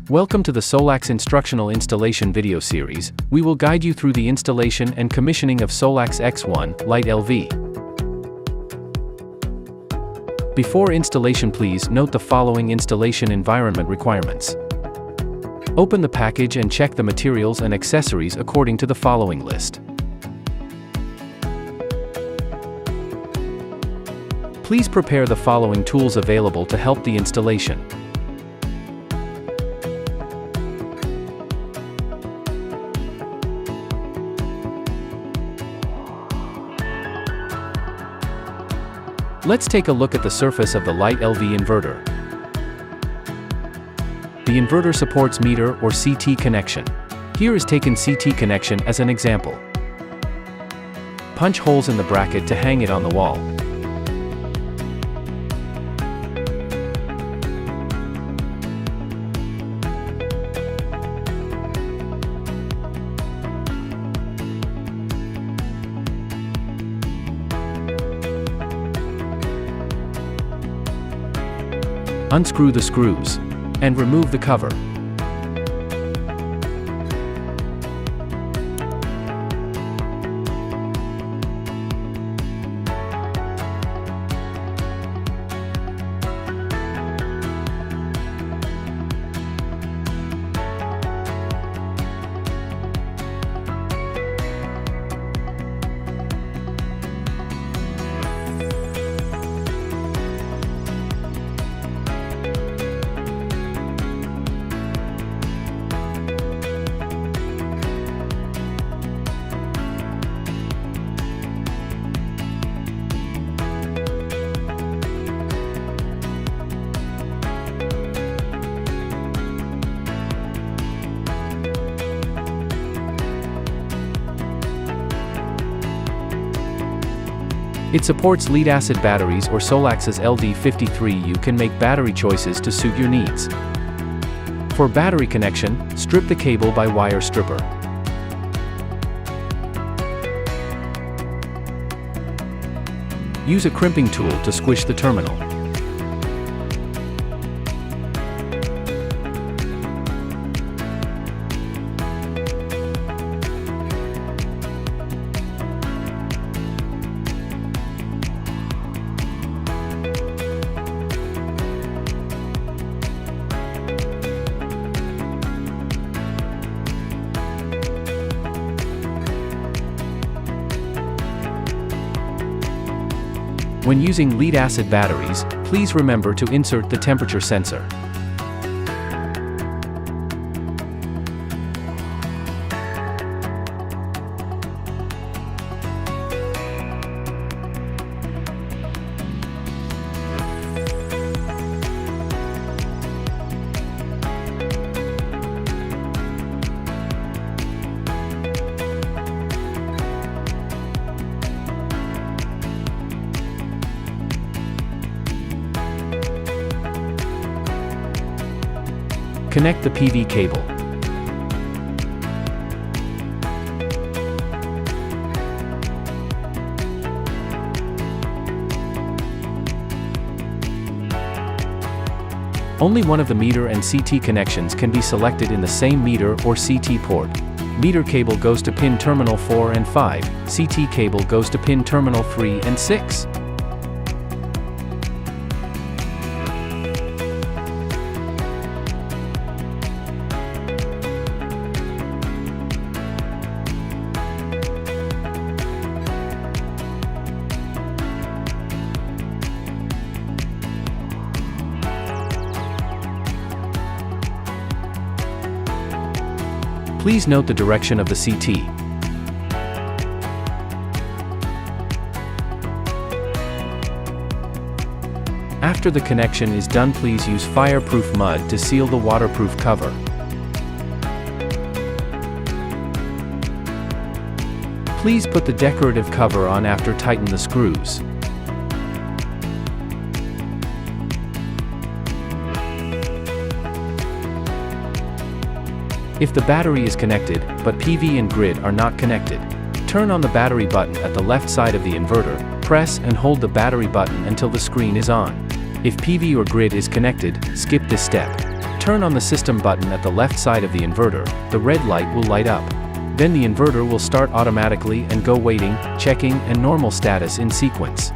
Welcome to the SolaX instructional installation video series. We will guide you through the installation and commissioning of SolaX X1-Lite LV. Before installation, please note the following installation environment requirements. Open the package and check the materials and accessories according to the following list. Please prepare the following tools available to help the installation. Let's take a look at the surface of the Lite LV inverter. The inverter supports meter or CT connection. Here is taken CT connection as an example. Punch holes in the bracket to hang it on the wall. Unscrew the screws and remove the cover. It supports lead-acid batteries or SolaX's LD53. You can make battery choices to suit your needs. For battery connection, strip the cable by wire stripper. Use a crimping tool to squish the terminal. When using lead-acid batteries, please remember to insert the temperature sensor. Connect the PV cable. Only one of the meter and CT connections can be selected in the same meter or CT port. Meter cable goes to pin terminal 4 and 5, CT cable goes to pin terminal 3 and 6. Please note the direction of the CT. After the connection is done, please use fireproof mud to seal the waterproof cover. Please put the decorative cover on after tighten the screws. If the battery is connected, but PV and grid are not connected, turn on the battery button at the left side of the inverter, press and hold the battery button until the screen is on. If PV or grid is connected, skip this step. turn on the system button at the left side of the inverter, the red light will light up. Then the inverter will start automatically and go waiting, checking, and normal status in sequence.